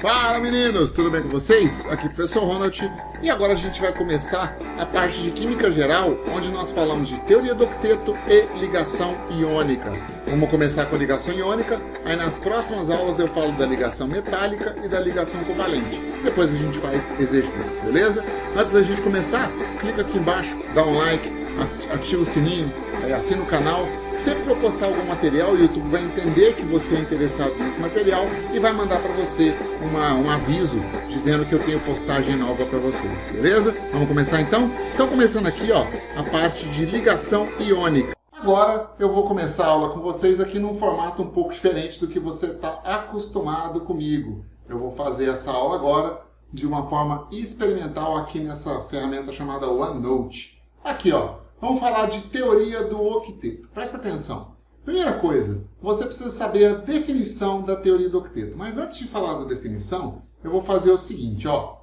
Fala meninos, tudo bem com vocês? Aqui é o Professor Ronald e agora a gente vai começar a parte de Química Geral, onde nós falamos de teoria do octeto e ligação iônica. Vamos começar com a ligação iônica, aí nas próximas aulas eu falo da ligação metálica e da ligação covalente. Depois a gente faz exercícios, beleza? Antes da gente começar, clica aqui embaixo, dá um like, ativa o sininho, assina o canal. Sempre que eu postar algum material, o YouTube vai entender que você é interessado nesse material e vai mandar para você um aviso dizendo que eu tenho postagem nova para vocês, beleza? Vamos começar então? Então começando aqui, ó, a parte de ligação iônica. Agora eu vou começar a aula com vocês aqui num formato um pouco diferente do que você está acostumado comigo. Eu vou fazer essa aula agora de uma forma experimental aqui nessa ferramenta chamada OneNote. Aqui, ó. Vamos falar de teoria do octeto. Presta atenção. Primeira coisa, você precisa saber a definição da teoria do octeto. Mas antes de falar da definição, eu vou fazer o seguinte, ó.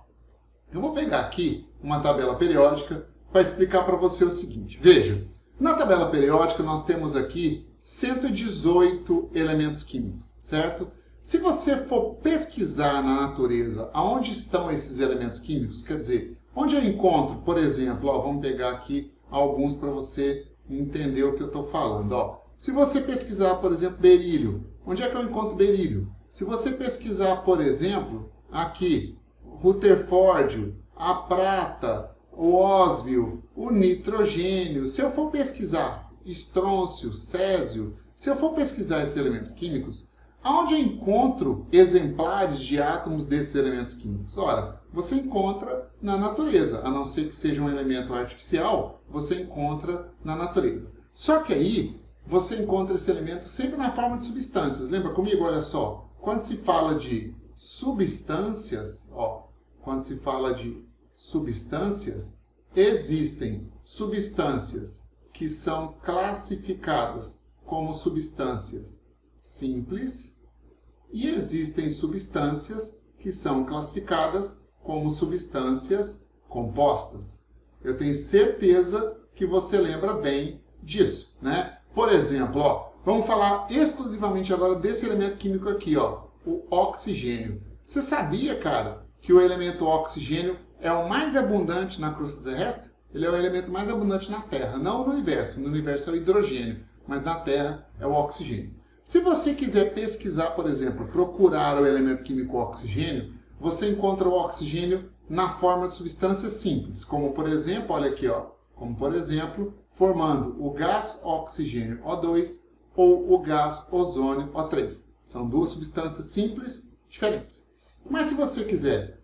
Eu vou pegar aqui uma tabela periódica para explicar para você o seguinte. Veja, na tabela periódica nós temos aqui 118 elementos químicos, certo? Se você for pesquisar na natureza aonde estão esses elementos químicos, quer dizer, onde eu encontro, por exemplo, ó, vamos pegar aqui alguns para você entender o que eu estou falando. Ó. Se você pesquisar, por exemplo, berílio, onde é que eu encontro berílio? Se você pesquisar, por exemplo, aqui, Rutherfórdio, a prata, o ósmio, o nitrogênio, se eu for pesquisar estrôncio, césio, se eu for pesquisar esses elementos químicos, aonde eu encontro exemplares de átomos desses elementos químicos? Ora, você encontra na natureza, a não ser que seja um elemento artificial, você encontra na natureza. Só que aí, você encontra esse elemento sempre na forma de substâncias. Lembra comigo? Olha só, quando se fala de substâncias, ó, quando se fala de substâncias, existem substâncias que são classificadas como substâncias simples e existem substâncias que são classificadas como substâncias compostas. Eu tenho certeza que você lembra bem disso, né? Por exemplo, ó, vamos falar exclusivamente agora desse elemento químico aqui, ó, o oxigênio. Você sabia, cara, que o elemento oxigênio é o mais abundante na crosta terrestre? Ele é o elemento mais abundante na Terra, não no universo. No universo é o hidrogênio, mas na Terra é o oxigênio. Se você quiser pesquisar, por exemplo, procurar o elemento químico oxigênio, você encontra o oxigênio na forma de substâncias simples, como por exemplo, olha aqui, ó, como por exemplo, formando o gás oxigênio O2 ou o gás ozônio O3. São duas substâncias simples diferentes. Mas se você quiser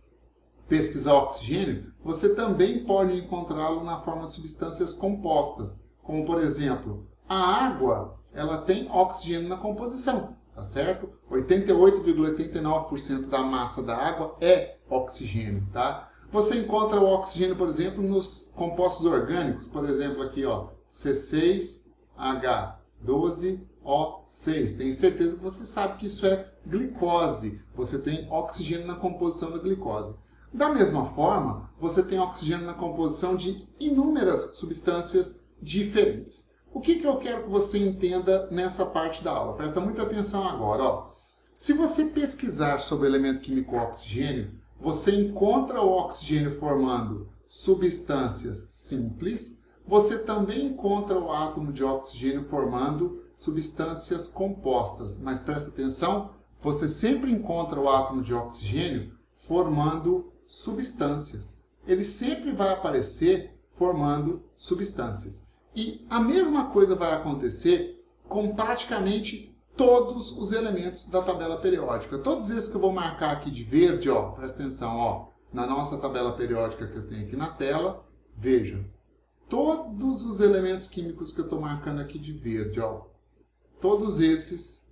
pesquisar oxigênio, você também pode encontrá-lo na forma de substâncias compostas, como por exemplo, a água, ela tem oxigênio na composição, tá certo? 88,89% da massa da água é oxigênio, tá? Você encontra o oxigênio, por exemplo, nos compostos orgânicos, por exemplo, aqui, ó, C6H12O6. Tenho certeza que você sabe que isso é glicose. Você tem oxigênio na composição da glicose. Da mesma forma, você tem oxigênio na composição de inúmeras substâncias diferentes. O que eu quero que você entenda nessa parte da aula? Presta muita atenção agora. Ó. Se você pesquisar sobre o elemento químico oxigênio, você encontra o oxigênio formando substâncias simples. Você também encontra o átomo de oxigênio formando substâncias compostas. Mas presta atenção, você sempre encontra o átomo de oxigênio formando substâncias. Ele sempre vai aparecer formando substâncias. E a mesma coisa vai acontecer com praticamente todos os elementos da tabela periódica. Todos esses que eu vou marcar aqui de verde, ó, presta atenção, ó, na nossa tabela periódica que eu tenho aqui na tela, veja, todos os elementos químicos que eu estou marcando aqui de verde, ó, todos esses,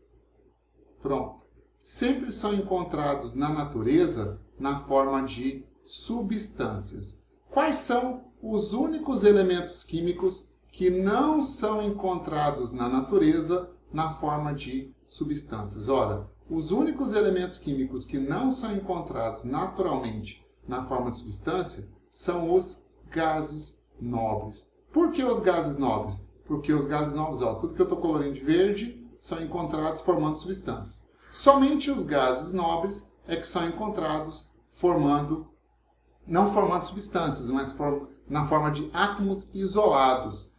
pronto, sempre são encontrados na natureza na forma de substâncias. Quais são os únicos elementos químicos que não são encontrados na natureza na forma de substâncias? Ora, os únicos elementos químicos que não são encontrados naturalmente na forma de substância são os gases nobres. Por que os gases nobres? Porque os gases nobres, ó, tudo que eu estou colorindo de verde, são encontrados formando substâncias. Somente os gases nobres é que são encontrados não formando substâncias, mas na forma de átomos isolados.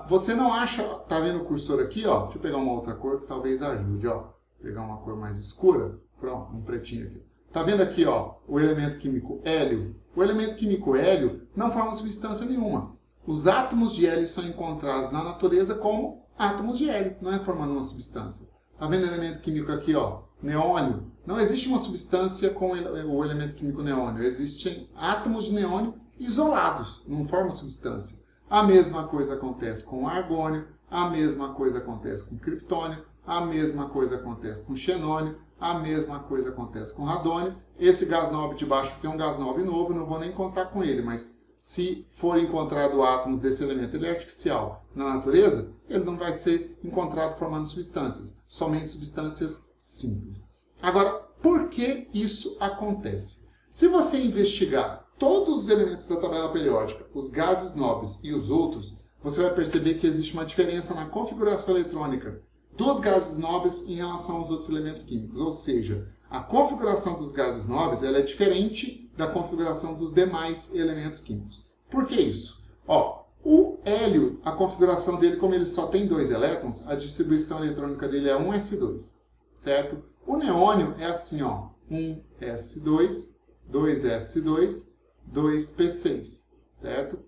Você não acha, tá vendo o cursor aqui, ó? Deixa eu pegar uma outra cor que talvez ajude, ó. Vou pegar uma cor mais escura, pronto, um pretinho aqui. Tá vendo aqui, ó, o elemento químico hélio? O elemento químico hélio não forma substância nenhuma. Os átomos de hélio são encontrados na natureza como átomos de hélio, não é formando uma substância. Tá vendo o elemento químico aqui, ó? Neônio. Não existe uma substância com o elemento químico neônio. Existem átomos de neônio isolados, não formam substância. A mesma coisa acontece com o argônio, a mesma coisa acontece com o criptônio, a mesma coisa acontece com o xenônio, a mesma coisa acontece com o radônio. Esse gás nobre de baixo aqui é um gás nobre novo, não vou nem contar com ele, mas se for encontrado átomos desse elemento, ele é artificial na natureza, ele não vai ser encontrado formando substâncias, somente substâncias simples. Agora, por que isso acontece? Se você investigar todos os elementos da tabela periódica, os gases nobres e os outros, você vai perceber que existe uma diferença na configuração eletrônica dos gases nobres em relação aos outros elementos químicos. Ou seja, a configuração dos gases nobres ela é diferente da configuração dos demais elementos químicos. Por que isso? Ó, o hélio, a configuração dele, como ele só tem 2 elétrons, a distribuição eletrônica dele é 1s2, certo? O neônio é assim, ó, 1s2, 2s2, 2p6, certo?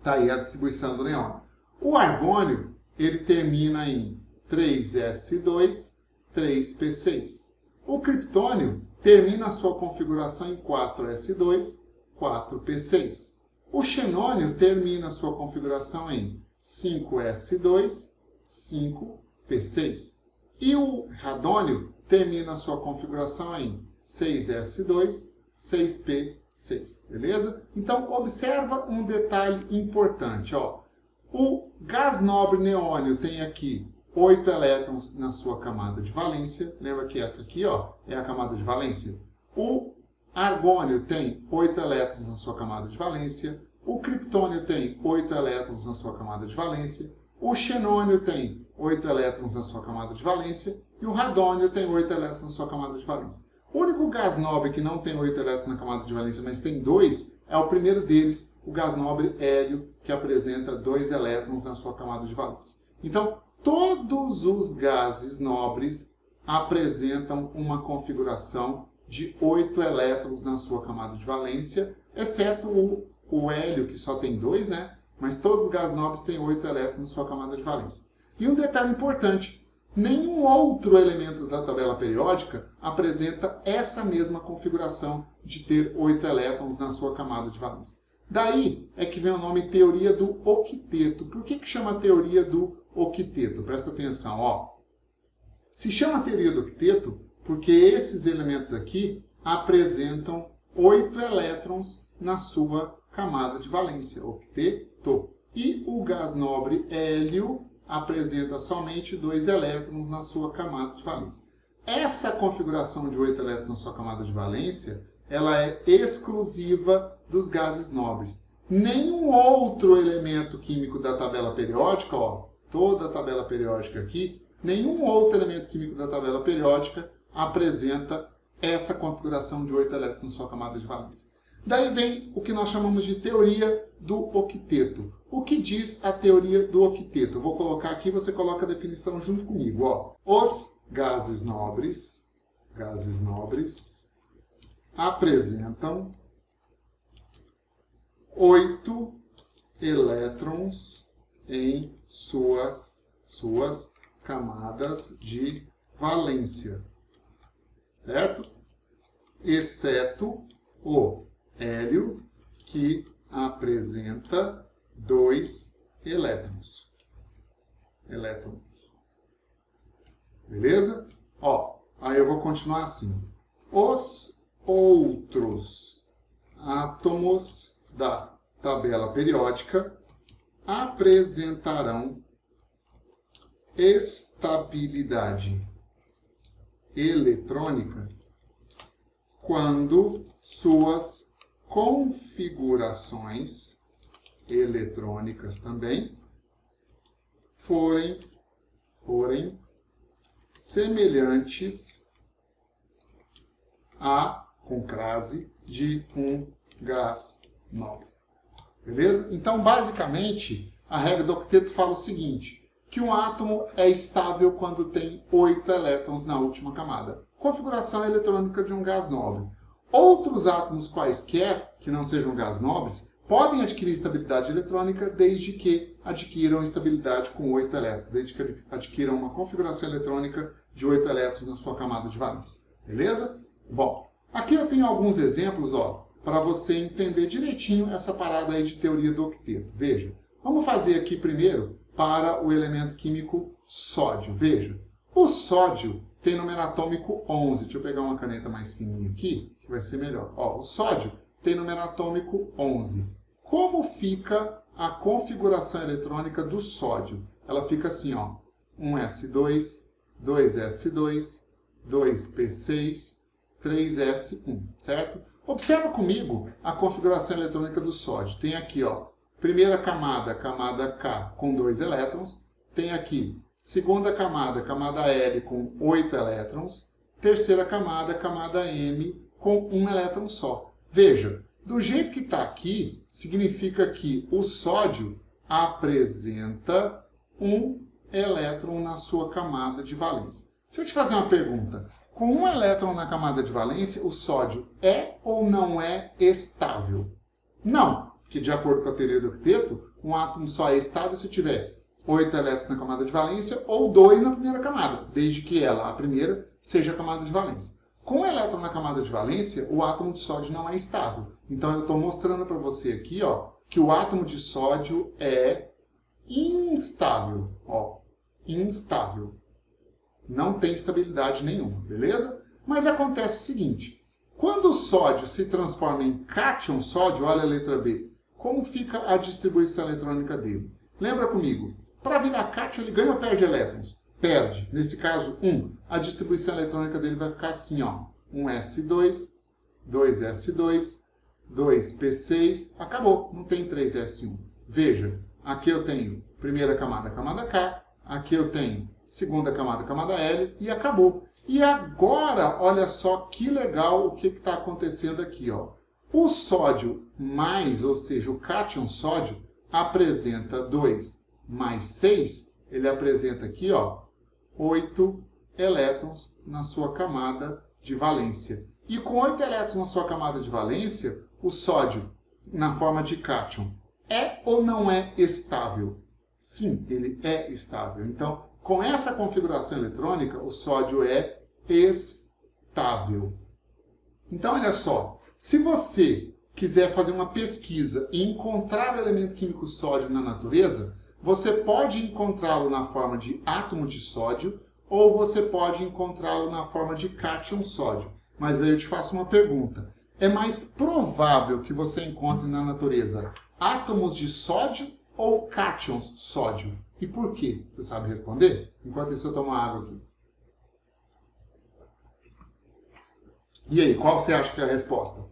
Tá aí a distribuição do neônio. O argônio, ele termina em 3s2, 3p6. O criptônio termina a sua configuração em 4s2, 4p6. O xenônio termina a sua configuração em 5s2, 5p6. E o radônio termina a sua configuração em 6s2, 6p6. Beleza? Então, observa um detalhe importante. Ó. O gás nobre neônio tem aqui 8 elétrons na sua camada de valência. Lembra que essa aqui, ó, é a camada de valência? O argônio tem 8 elétrons na sua camada de valência. O criptônio tem 8 elétrons na sua camada de valência. O xenônio tem 8 elétrons na sua camada de valência. E o radônio tem 8 elétrons na sua camada de valência. O único gás nobre que não tem 8 elétrons na camada de valência, mas tem 2, é o primeiro deles, o gás nobre hélio, que apresenta 2 elétrons na sua camada de valência. Então, todos os gases nobres apresentam uma configuração de 8 elétrons na sua camada de valência, exceto o hélio, que só tem 2, né? Mas todos os gases nobres têm 8 elétrons na sua camada de valência. E um detalhe importante, nenhum outro elemento da tabela periódica apresenta essa mesma configuração de ter 8 elétrons na sua camada de valência. Daí é que vem o nome teoria do octeto. Por que chama teoria do octeto? Presta atenção, ó. Se chama teoria do octeto porque esses elementos aqui apresentam 8 elétrons na sua camada de valência, octeto. E o gás nobre hélio apresenta somente 2 elétrons na sua camada de valência. Essa configuração de 8 elétrons na sua camada de valência, ela é exclusiva dos gases nobres. Nenhum outro elemento químico da tabela periódica, ó, toda a tabela periódica aqui, nenhum outro elemento químico da tabela periódica apresenta essa configuração de 8 elétrons na sua camada de valência. Daí vem o que nós chamamos de teoria do octeto. O que diz a teoria do octeto? Eu vou colocar aqui, você coloca a definição junto comigo. Ó. Os gases nobres apresentam 8 elétrons em suas camadas de valência, certo? Exceto o hélio, que apresenta 2 elétrons. Beleza? Ó, aí eu vou continuar assim. Os outros átomos da tabela periódica apresentarão estabilidade eletrônica quando suas configurações eletrônicas também forem semelhantes A com crase de um gás nobre. Beleza? Então, basicamente, a regra do octeto fala o seguinte, que um átomo é estável quando tem 8 elétrons na última camada. Configuração eletrônica de um gás nobre. Outros átomos quaisquer, que não sejam gás nobres, podem adquirir estabilidade eletrônica desde que adquiram estabilidade com 8 elétrons, desde que adquiram uma configuração eletrônica de 8 elétrons na sua camada de valência. Beleza? Bom, aqui eu tenho alguns exemplos, ó, para você entender direitinho essa parada aí de teoria do octeto. Veja, vamos fazer aqui primeiro para o elemento químico sódio. Veja, o sódio tem número atômico 11. Deixa eu pegar uma caneta mais fininha aqui, que vai ser melhor. Ó, o sódio tem número atômico 11. Como fica a configuração eletrônica do sódio? Ela fica assim, ó, 1s2, 2s2, 2p6, 3s1, certo? Observa comigo a configuração eletrônica do sódio. Tem aqui, ó, primeira camada, camada K, com 2 elétrons. Tem aqui, segunda camada, camada L, com 8 elétrons. Terceira camada, camada M, com 1 elétron só. Veja, do jeito que está aqui, significa que o sódio apresenta 1 elétron na sua camada de valência. Deixa eu te fazer uma pergunta. Com 1 elétron na camada de valência, o sódio é ou não é estável? Não, porque de acordo com a teoria do octeto, um átomo só é estável se tiver 8 elétrons na camada de valência ou 2 na primeira camada, desde que ela, a primeira, seja a camada de valência. Com 1 elétron na camada de valência, o átomo de sódio não é estável. Então eu estou mostrando para você aqui, ó, que o átomo de sódio é instável. Ó, instável. Não tem estabilidade nenhuma, beleza? Mas acontece o seguinte, quando o sódio se transforma em cátion sódio, olha a letra B, como fica a distribuição eletrônica dele? Lembra comigo, para virar cátion ele ganha ou perde elétrons? Perde, nesse caso 1. A distribuição eletrônica dele vai ficar assim, ó, 1s2, 2s2, 2p6, acabou, não tem 3s1. Veja, aqui eu tenho primeira camada, camada K, aqui eu tenho segunda camada, camada L, e acabou. E agora, olha só que legal o que está acontecendo aqui, ó. O sódio mais, ou seja, o cátion sódio, apresenta 2 mais 6, ele apresenta aqui, ó, 8 elétrons na sua camada de valência. E com 8 elétrons na sua camada de valência, o sódio, na forma de cátion, é ou não é estável? Sim, ele é estável. Então, com essa configuração eletrônica, o sódio é estável. Então, olha só, se você quiser fazer uma pesquisa e encontrar o elemento químico sódio na natureza, você pode encontrá-lo na forma de átomo de sódio ou você pode encontrá-lo na forma de cátion sódio. Mas aí eu te faço uma pergunta. É mais provável que você encontre na natureza átomos de sódio ou cátions sódio? E por quê? Você sabe responder? Enquanto isso eu tomo água aqui. E aí, qual você acha que é a resposta?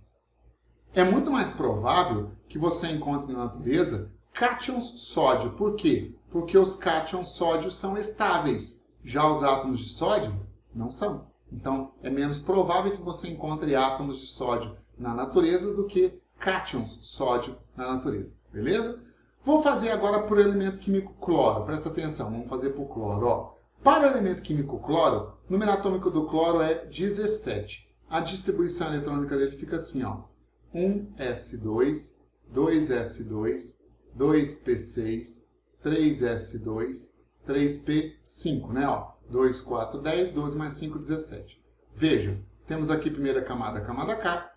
É muito mais provável que você encontre na natureza cátions sódio. Por quê? Porque os cátions sódio são estáveis. Já os átomos de sódio não são. Então, é menos provável que você encontre átomos de sódio na natureza do que cátions sódio na natureza. Beleza? Vou fazer agora por elemento químico cloro. Presta atenção, vamos fazer por cloro. Ó. Para o elemento químico cloro, o número atômico do cloro é 17. A distribuição eletrônica dele fica assim, ó. 1s2, 2s2, 2p6, 3s2, 3p5, né? Ó, 2, 4, 10, 12 mais 5, 17. Veja, temos aqui primeira camada, camada K,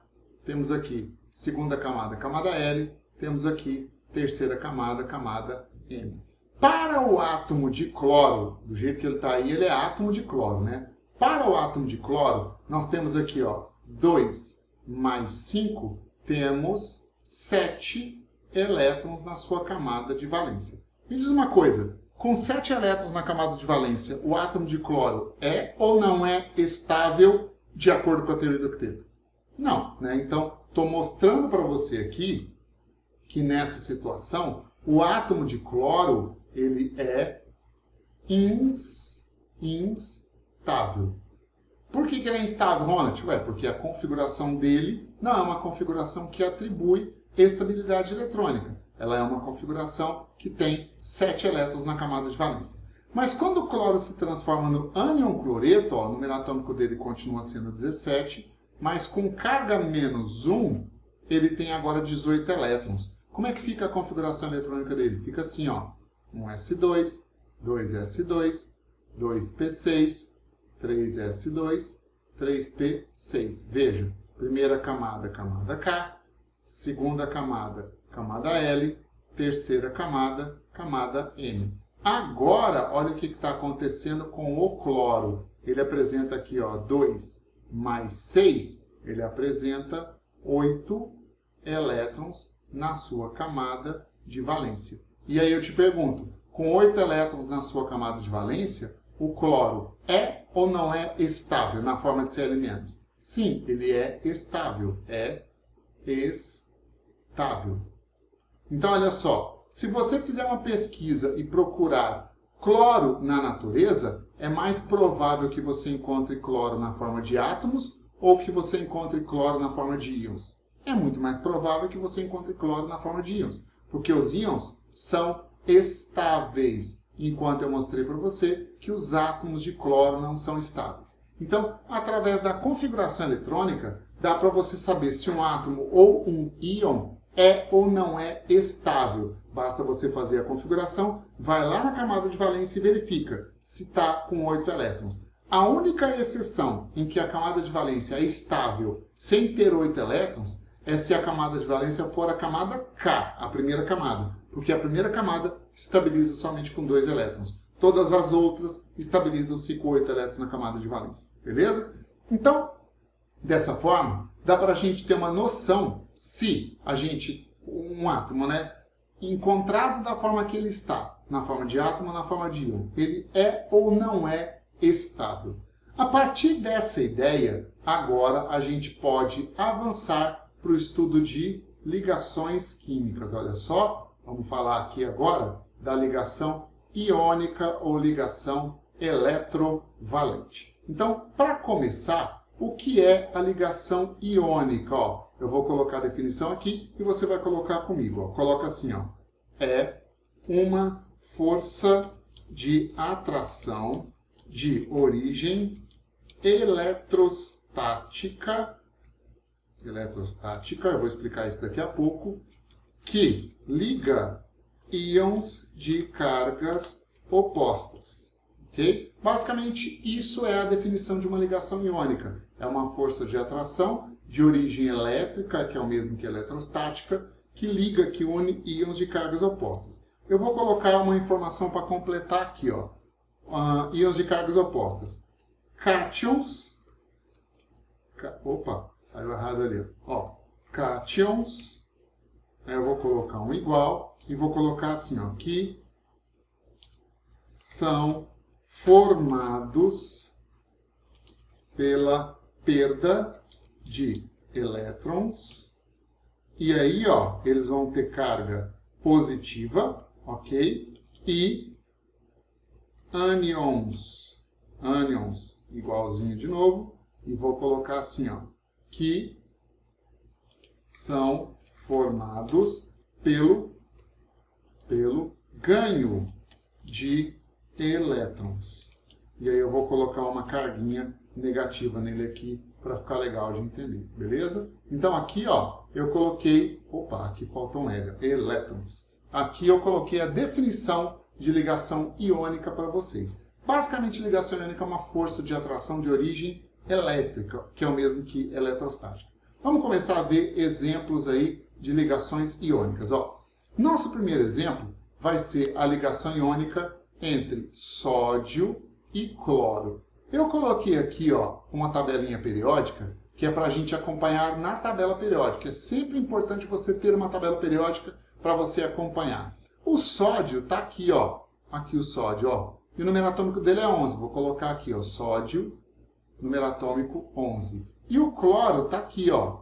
temos aqui segunda camada, camada L, temos aqui terceira camada, camada M. Para o átomo de cloro, do jeito que ele está aí, ele é átomo de cloro, né? Para o átomo de cloro, nós temos aqui, ó, 2 mais 5, temos 7 elétrons na sua camada de valência. Me diz uma coisa, com 7 elétrons na camada de valência, o átomo de cloro é ou não é estável de acordo com a teoria do octeto? Não, né? Então, estou mostrando para você aqui que nessa situação, o átomo de cloro, ele é instável. Por que ele é instável, Ronald? Ué, porque a configuração dele não é uma configuração que atribui estabilidade eletrônica. Ela é uma configuração que tem 7 elétrons na camada de valência. Mas quando o cloro se transforma no ânion cloreto, ó, o número atômico dele continua sendo 17, mas com carga menos 1, ele tem agora 18 elétrons. Como é que fica a configuração eletrônica dele? Fica assim, ó, 1s2, 2s2, 2p6, 3s2, 3p6. Veja, primeira camada, camada K, segunda camada, camada L, terceira camada, camada M. Agora, olha o que está acontecendo com o cloro. Ele apresenta aqui, ó, 2 mais 6, ele apresenta 8 elétrons na sua camada de valência. E aí eu te pergunto, com 8 elétrons na sua camada de valência, o cloro é ou não é estável na forma de Cl-? Sim, ele é estável. É estável. Então, olha só. Se você fizer uma pesquisa e procurar cloro na natureza, é mais provável que você encontre cloro na forma de átomos ou que você encontre cloro na forma de íons. É muito mais provável que você encontre cloro na forma de íons, porque os íons são estáveis, enquanto eu mostrei para você que os átomos de cloro não são estáveis. Então, através da configuração eletrônica, dá para você saber se um átomo ou um íon é ou não é estável. Basta você fazer a configuração, vai lá na camada de valência e verifica se está com 8 elétrons. A única exceção em que a camada de valência é estável sem ter 8 elétrons é se a camada de valência for a camada K, a primeira camada, porque a primeira camada estabiliza somente com 2 elétrons. Todas as outras estabilizam-se com 8 elétrons na camada de valência. Beleza? Então, dessa forma, dá para a gente ter uma noção se um átomo, né, encontrado da forma que ele está, na forma de átomo ou na forma de íon, ele é ou não é estável. A partir dessa ideia, agora a gente pode avançar para o estudo de ligações químicas. Olha só, vamos falar aqui agora da ligação iônica ou ligação eletrovalente. Então, para começar, o que é a ligação iônica? Ó, eu vou colocar a definição aqui e você vai colocar comigo. Ó. Coloca assim, ó, é uma força de atração de origem eletrostática, eu vou explicar isso daqui a pouco, que liga íons de cargas opostas. Okay? Basicamente, isso é a definição de uma ligação iônica. É uma força de atração de origem elétrica, que é o mesmo que eletrostática, que liga, que une íons de cargas opostas. Eu vou colocar uma informação para completar aqui, ó. Íons de cargas opostas. Cátions. Opa, saiu errado ali. Ó, cátions. Aí eu vou colocar um igual e vou colocar assim, ó, que são formados pela perda de elétrons. E aí, ó, eles vão ter carga positiva, ok? E ânions, igualzinho de novo, e vou colocar assim, ó, que são formados pelo ganho de elétrons. E aí eu vou colocar uma carguinha negativa nele aqui para ficar legal de entender, beleza? Então aqui, ó, eu coloquei, aqui faltou um elétrons. Aqui eu coloquei a definição de ligação iônica para vocês. Basicamente, ligação iônica é uma força de atração de origem elétrica, que é o mesmo que eletrostática. Vamos começar a ver exemplos aí de ligações iônicas. Ó, nosso primeiro exemplo vai ser a ligação iônica entre sódio e cloro. Eu coloquei aqui, ó, uma tabelinha periódica, que é para a gente acompanhar na tabela periódica. É sempre importante você ter uma tabela periódica para você acompanhar. O sódio está aqui, ó. Aqui o sódio, ó. E o número atômico dele é 11. Vou colocar aqui, ó, sódio, número atômico 11. E o cloro está aqui, ó.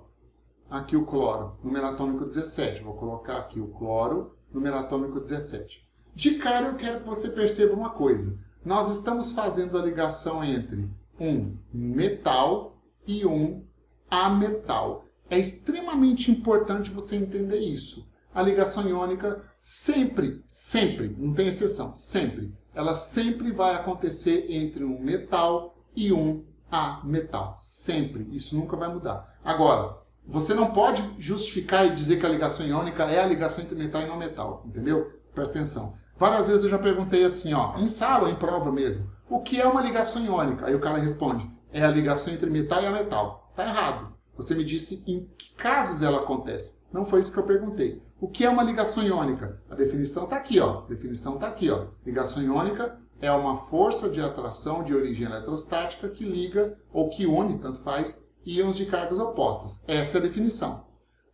Aqui o cloro, número atômico 17. Vou colocar aqui o cloro, número atômico 17. De cara, eu quero que você perceba uma coisa. Nós estamos fazendo a ligação entre um metal e um ametal. É extremamente importante você entender isso. A ligação iônica sempre, não tem exceção, sempre, ela sempre vai acontecer entre um metal e um ametal. Sempre. Isso nunca vai mudar. Agora, você não pode justificar e dizer que a ligação iônica é a ligação entre metal e não metal. Entendeu? Presta atenção. Várias vezes eu já perguntei assim, ó, em sala ou em prova mesmo, o que é uma ligação iônica? Aí o cara responde, é a ligação entre metal e ametal. Tá errado. Você me disse em que casos ela acontece. Não foi isso que eu perguntei. O que é uma ligação iônica? A definição está aqui, ó. A definição está aqui, ó. Ligação iônica é uma força de atração de origem eletrostática que liga, ou que une, tanto faz, íons de cargas opostas. Essa é a definição.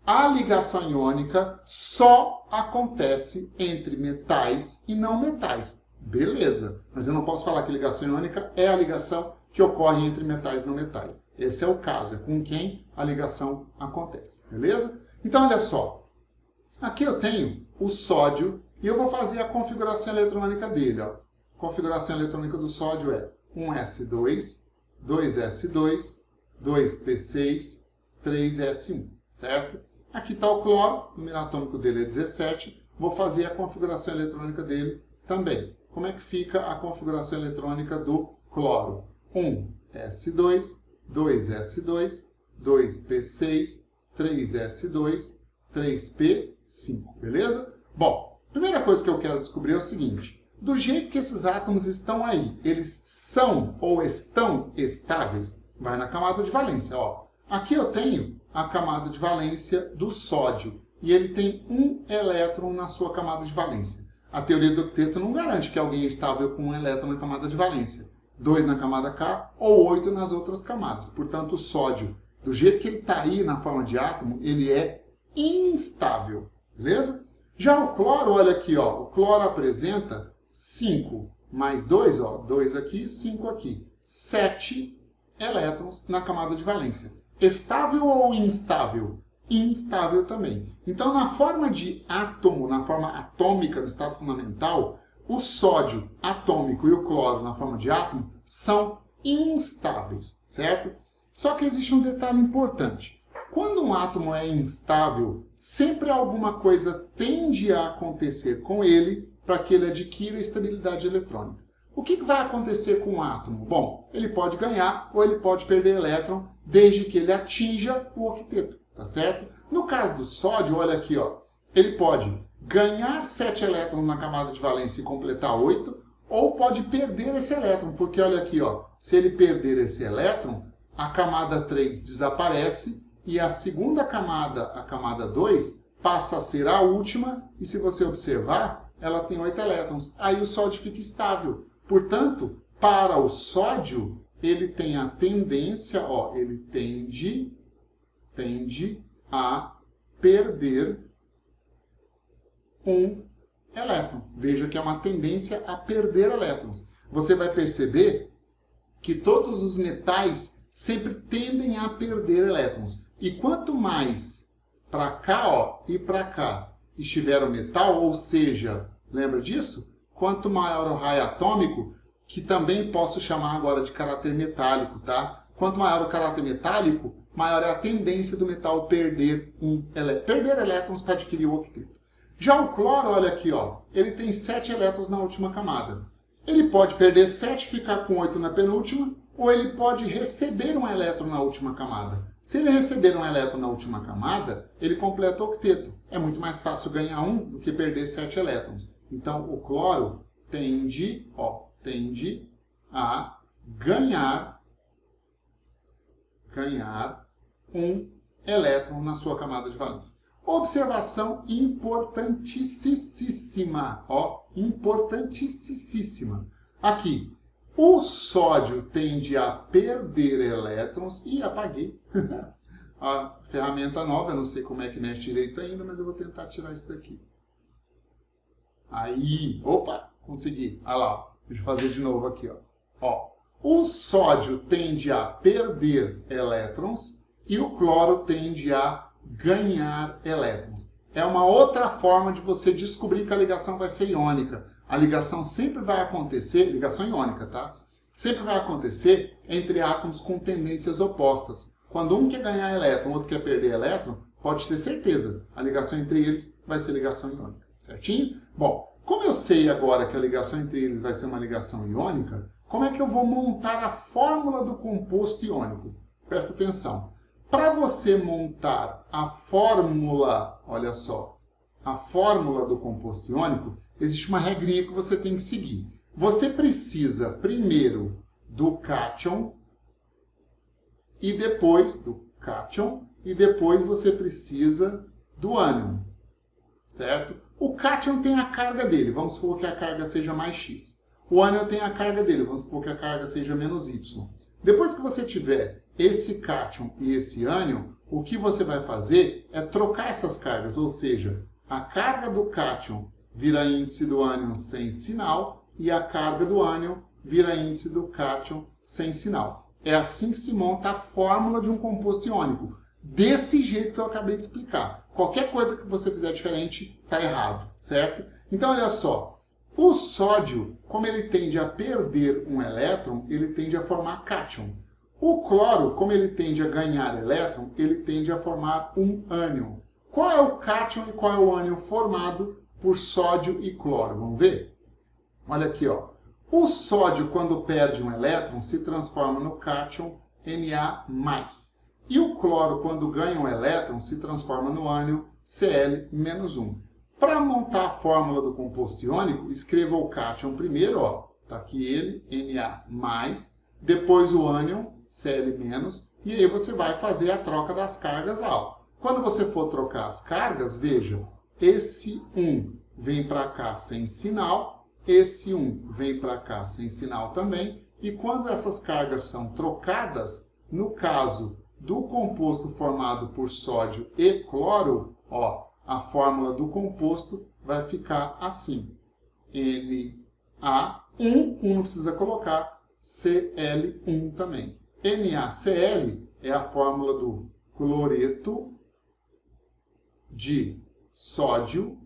A ligação iônica só acontece entre metais e não metais. Beleza, mas eu não posso falar que ligação iônica é a ligação que ocorre entre metais e não metais. Esse é o caso, é com quem a ligação acontece. Beleza? Então, olha só. Aqui eu tenho o sódio e eu vou fazer a configuração eletrônica dele. Ó. A configuração eletrônica do sódio é 1s2, 2s2, 2p6, 3s1, certo? Aqui está o cloro, o número atômico dele é 17. Vou fazer a configuração eletrônica dele também. Como é que fica a configuração eletrônica do cloro? 1s2, 2s2, 2p6, 3s2, 3p5, beleza? Bom, a primeira coisa que eu quero descobrir é o seguinte. Do jeito que esses átomos estão aí, eles são ou estão estáveis? Vai na camada de valência, ó. Aqui eu tenho a camada de valência do sódio e ele tem um elétron na sua camada de valência. A teoria do octeto não garante que alguém é estável com um elétron na camada de valência. 2 na camada K ou 8 nas outras camadas. Portanto, o sódio, do jeito que ele está aí na forma de átomo, ele é instável. Beleza? Já o cloro, olha aqui, ó, o cloro apresenta 5 mais 2, ó, 2 aqui, 5 aqui. 7 elétrons na camada de valência. Estável ou instável? Instável também. Então, na forma de átomo, na forma atômica do estado fundamental, o sódio atômico e o cloro na forma de átomo são instáveis, certo? Só que existe um detalhe importante. Quando um átomo é instável, sempre alguma coisa tende a acontecer com ele para que ele adquira estabilidade eletrônica. O que vai acontecer com o átomo? Bom, ele pode ganhar ou ele pode perder elétron desde que ele atinja o octeto, tá certo? No caso do sódio, olha aqui, ó, ele pode ganhar 7 elétrons na camada de valência e completar 8, ou pode perder esse elétron, porque olha aqui, ó, se ele perder esse elétron, a camada 3 desaparece e a segunda camada, a camada 2, passa a ser a última e se você observar, ela tem 8 elétrons. Aí o sódio fica estável. Portanto, para o sódio, ele tem a tendência, ó, ele tende a perder um elétron. Veja que é uma tendência a perder elétrons. Você vai perceber que todos os metais sempre tendem a perder elétrons. E quanto mais para cá, ó, e para cá estiver o metal, ou seja, lembra disso? Quanto maior o raio atômico, que também posso chamar agora de caráter metálico, tá? Quanto maior o caráter metálico, maior é a tendência do metal perder elétrons para adquirir o octeto. Já o cloro, olha aqui, ó, ele tem 7 elétrons na última camada. Ele pode perder 7 e ficar com 8 na penúltima, ou ele pode receber um elétron na última camada. Se ele receber um elétron na última camada, ele completa o octeto. É muito mais fácil ganhar um do que perder 7 elétrons. Então, o cloro tende a ganhar um elétron na sua camada de valência. Observação importantíssima, ó, importantíssima. Aqui, o sódio tende a perder elétrons e apaguei. A ferramenta nova, eu não sei como é que mexe direito ainda, mas eu vou tentar tirar isso daqui. Aí, opa, consegui. Olha lá, deixa eu fazer de novo aqui, ó. Ó, o sódio tende a perder elétrons e o cloro tende a ganhar elétrons. É uma outra forma de você descobrir que a ligação vai ser iônica. A ligação sempre vai acontecer, ligação iônica, tá? sempre vai acontecer entre átomos com tendências opostas. Quando um quer ganhar elétron, o outro quer perder elétron, pode ter certeza, a ligação entre eles vai ser ligação iônica, certinho? Bom, como eu sei agora que a ligação entre eles vai ser uma ligação iônica, como é que eu vou montar a fórmula do composto iônico? Presta atenção. Para você montar a fórmula, olha só, a fórmula do composto iônico, existe uma regrinha que você tem que seguir. Você precisa primeiro do cátion e depois você precisa do ânion, certo? O cátion tem a carga dele, vamos supor que a carga seja mais x. O ânion tem a carga dele, vamos supor que a carga seja menos y. Depois que você tiver esse cátion e esse ânion, o que você vai fazer é trocar essas cargas, ou seja, a carga do cátion vira índice do ânion sem sinal e a carga do ânion vira índice do cátion sem sinal. É assim que se monta a fórmula de um composto iônico. Desse jeito que eu acabei de explicar. Qualquer coisa que você fizer diferente está errado, certo? Então, olha só. O sódio, como ele tende a perder um elétron, ele tende a formar cátion. O cloro, como ele tende a ganhar elétron, ele tende a formar um ânion. Qual é o cátion e qual é o ânion formado por sódio e cloro? Vamos ver? Olha aqui, ó. O sódio, quando perde um elétron, se transforma no cátion Na+. E o cloro, quando ganha um elétron, se transforma no ânion Cl-1. Para montar a fórmula do composto iônico, escreva o cátion primeiro, ó. Tá aqui ele, Na+, depois o ânion, Cl-, e aí você vai fazer a troca das cargas lá, ó. Quando você for trocar as cargas, veja, esse 1 vem para cá sem sinal, esse 1 vem para cá sem sinal também, e quando essas cargas são trocadas, no caso do composto formado por sódio e cloro, ó, a fórmula do composto vai ficar assim. Na1, não precisa colocar, Cl1 também. NaCl é a fórmula do cloreto de sódio,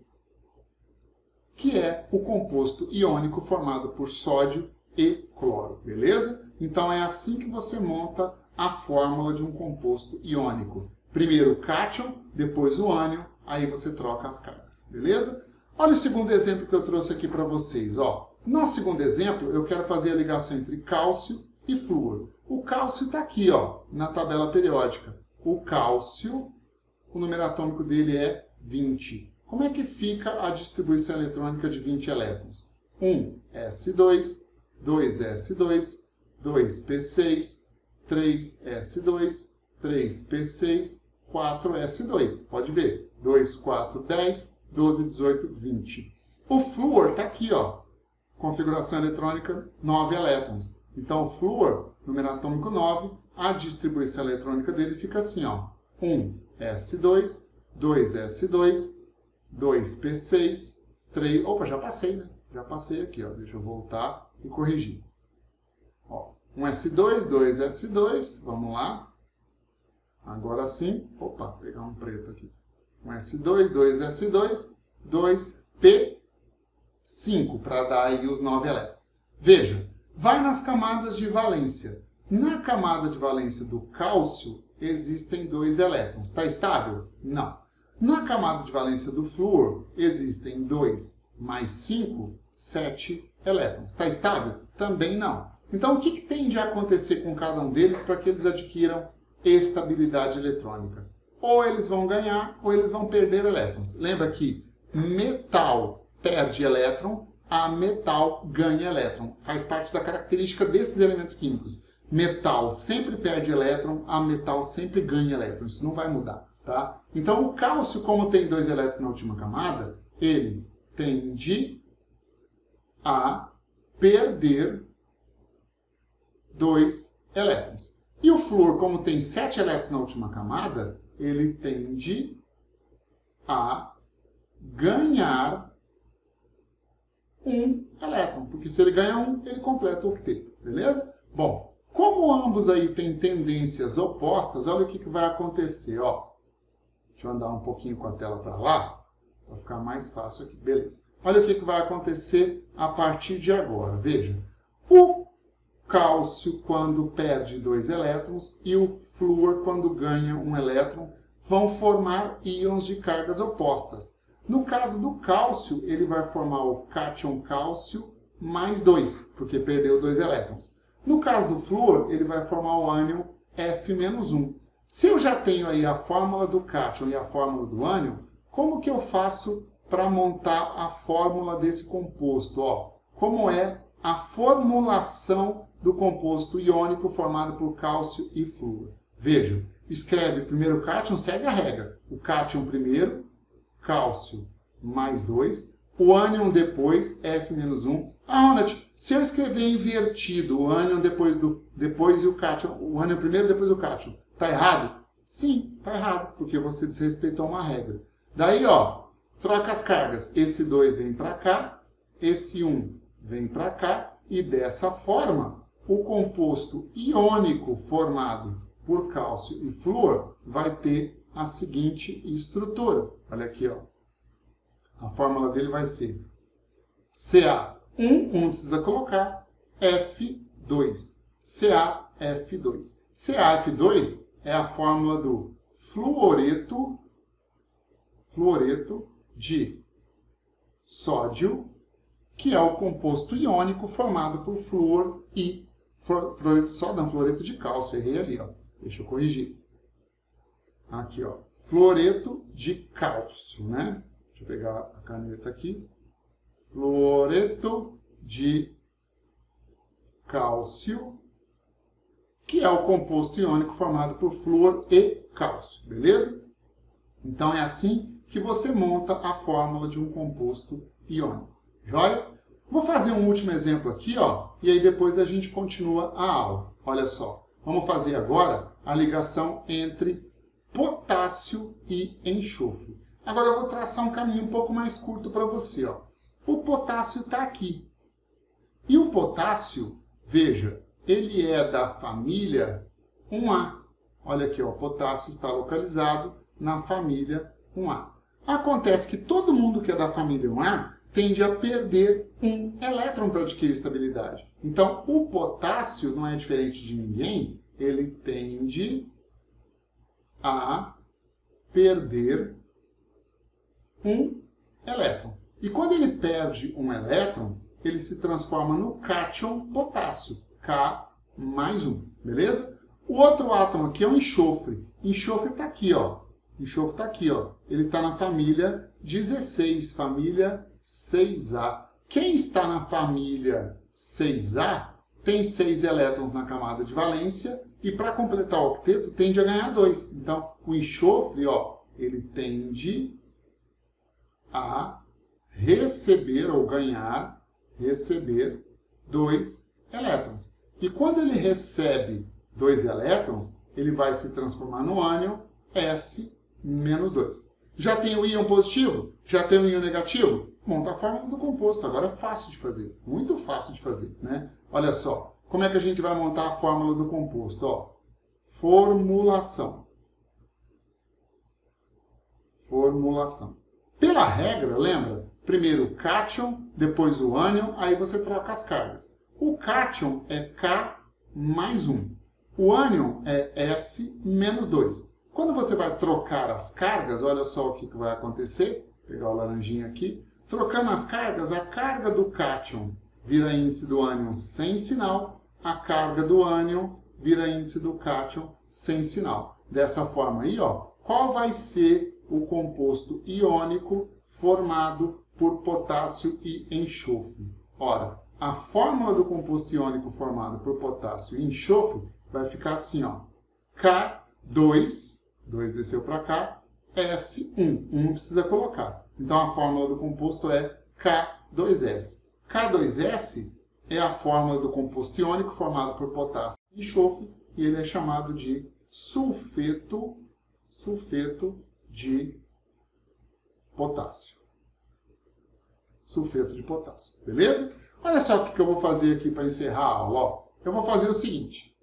que é o composto iônico formado por sódio e cloro, beleza? Então é assim que você monta a fórmula de um composto iônico. Primeiro o cátion, depois o ânion, aí você troca as cargas, beleza? Olha o segundo exemplo que eu trouxe aqui para vocês, ó. No segundo exemplo, eu quero fazer a ligação entre cálcio e flúor. O cálcio está aqui, ó, na tabela periódica. O cálcio, o número atômico dele é 20. Como é que fica a distribuição eletrônica de 20 elétrons? 1s2, 2s2, 2p6, 3s2, 3p6, 4s2. Pode ver. 2, 4, 10, 12, 18, 20. O flúor está aqui, ó. Configuração eletrônica, 9 elétrons. Então, o flúor, número atômico 9, a distribuição eletrônica dele fica assim, ó. 1s2, 2s2, 2p6, 3... Opa, já passei, né? Já passei aqui, ó. Deixa eu voltar e corrigir. Ó, 1s2, 2s2, vamos lá. Agora sim, opa, pegar um preto aqui. 1s2, 2s2, 2p5, para dar aí os 9 elétrons. Veja, vai nas camadas de valência. Na camada de valência do cálcio, existem 2 elétrons. Está estável? Não. Na camada de valência do flúor, existem 2 mais 5, 7 elétrons. Está estável? Também não. Então, o que tem de acontecer com cada um deles para que eles adquiram estabilidade eletrônica? Ou eles vão ganhar, ou eles vão perder elétrons. Lembra que metal perde elétron, a metal ganha elétron. Faz parte da característica desses elementos químicos. Metal sempre perde elétron, a metal sempre ganha elétron. Isso não vai mudar, tá? Então, o cálcio, como tem 2 elétrons na última camada, ele tende a perder 2 elétrons. E o flúor, como tem 7 elétrons na última camada, ele tende a ganhar 1 elétron. Porque se ele ganha 1, ele completa o octeto. Beleza? Bom, como ambos aí têm tendências opostas, olha o que vai acontecer. Ó. Deixa eu andar um pouquinho com a tela para lá, para ficar mais fácil aqui. Beleza. Olha o que vai acontecer a partir de agora. Veja, o cálcio quando perde 2 elétrons e o flúor quando ganha 1 elétron vão formar íons de cargas opostas. No caso do cálcio, ele vai formar o cátion cálcio mais 2, porque perdeu 2 elétrons. No caso do flúor, ele vai formar o ânion F-1. Se eu já tenho aí a fórmula do cátion e a fórmula do ânion, como que eu faço para montar a fórmula desse composto? Ó, como é a formulação do composto iônico formado por cálcio e flúor? Veja, escreve primeiro o cátion, segue a regra. O cátion primeiro, cálcio mais 2, o ânion depois, F-1. Ah, Ronald, se eu escrever invertido, o ânion depois e o cátion, o ânion primeiro depois o cátion, tá errado? Sim, tá errado, porque você desrespeitou uma regra. Daí, ó, troca as cargas. Esse 2 vem para cá, esse 1 vem para cá, e dessa forma, o composto iônico formado por cálcio e flúor vai ter a seguinte estrutura. Olha aqui, ó. A fórmula dele vai ser Ca1, não precisa colocar, F2. CaF2. CaF2 é a fórmula do fluoreto de sódio, que é o composto iônico formado por flúor e fluoreto de cálcio. Errei ali, ó. Deixa eu corrigir. Aqui, ó. Fluoreto de cálcio, né? Deixa eu pegar a caneta aqui. Fluoreto de cálcio, que é o composto iônico formado por flúor e cálcio, beleza? Então é assim que você monta a fórmula de um composto iônico. Joia? Vou fazer um último exemplo aqui, ó, e aí depois a gente continua a aula. Olha só, vamos fazer agora a ligação entre potássio e enxofre. Agora eu vou traçar um caminho um pouco mais curto para você, ó. O potássio está aqui. E o potássio, veja, ele é da família 1A. Olha aqui, ó, o potássio está localizado na família 1A. Acontece que todo mundo que é da família 1A tende a perder um elétron para adquirir estabilidade. Então, o potássio não é diferente de ninguém, ele tende a perder um elétron. E quando ele perde um elétron, ele se transforma no cátion potássio, K mais 1, beleza? O outro átomo aqui é o enxofre. Enxofre está aqui, ó. Enxofre está aqui, ó. Ele está na família 16, família 6A. Quem está na família 6A tem 6 elétrons na camada de valência e para completar o octeto tende a ganhar 2. Então, o enxofre, ó, ele tende a receber ou receber 2 elétrons. E quando ele recebe 2 elétrons, ele vai se transformar no ânion S-2. Já tem o íon positivo? Já tem o íon negativo? Monta a fórmula do composto. Agora é fácil de fazer, muito fácil de fazer, né? Olha só, como é que a gente vai montar a fórmula do composto? Ó, formulação. Formulação. Pela regra, lembra? Primeiro o cátion, depois o ânion, aí você troca as cargas. O cátion é K mais 1. O ânion é S menos 2. Quando você vai trocar as cargas, olha só o que vai acontecer. Vou pegar o laranjinha aqui. Trocando as cargas, a carga do cátion vira índice do ânion sem sinal, a carga do ânion vira índice do cátion sem sinal. Dessa forma aí, ó, qual vai ser o composto iônico formado por potássio e enxofre? Ora, a fórmula do composto iônico formado por potássio e enxofre vai ficar assim, ó. K2, 2 desceu para cá, S1, 1 não precisa colocar. Então a fórmula do composto é K2S. K2S é a fórmula do composto iônico formado por potássio e enxofre e ele é chamado de sulfeto de potássio. Sulfeto de potássio, beleza? Olha só o que eu vou fazer aqui para encerrar a aula. Ó. Eu vou fazer o seguinte.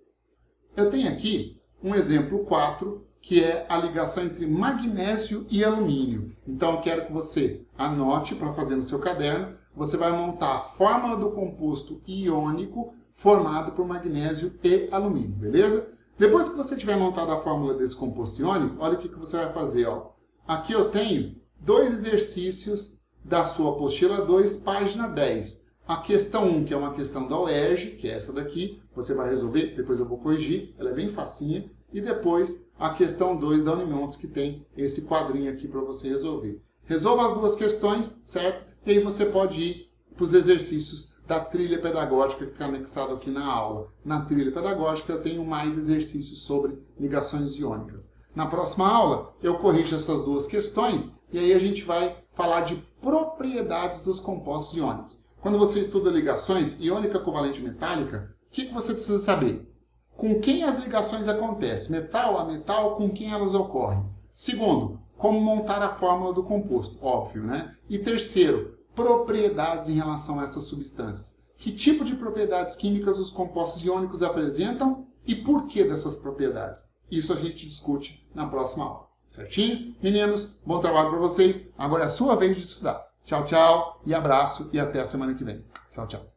Eu tenho aqui um exemplo 4, que é a ligação entre magnésio e alumínio. Então, eu quero que você anote para fazer no seu caderno. Você vai montar a fórmula do composto iônico formado por magnésio e alumínio, beleza? Depois que você tiver montado a fórmula desse composto iônico, olha o que você vai fazer, ó. Aqui eu tenho 2 exercícios da sua apostila 2, página 10. A questão 1, que é uma questão da UERJ, que é essa daqui, você vai resolver, depois eu vou corrigir, ela é bem facinha. E depois a questão 2 da Unimontes, que tem esse quadrinho aqui para você resolver. Resolva as 2 questões, certo? E aí você pode ir para os exercícios da trilha pedagógica que está anexado aqui na aula. Na trilha pedagógica eu tenho mais exercícios sobre ligações iônicas. Na próxima aula eu corrijo essas 2 questões e aí a gente vai falar de propriedades dos compostos iônicos. Quando você estuda ligações iônica covalente metálica, o que você precisa saber? Com quem as ligações acontecem? Metal a metal, com quem elas ocorrem? Segundo, como montar a fórmula do composto? Óbvio, né? E terceiro, propriedades em relação a essas substâncias. Que tipo de propriedades químicas os compostos iônicos apresentam e por que dessas propriedades? Isso a gente discute na próxima aula. Certinho? Meninos, bom trabalho para vocês. Agora é a sua vez de estudar. Tchau, tchau, e abraço, e até a semana que vem. Tchau, tchau.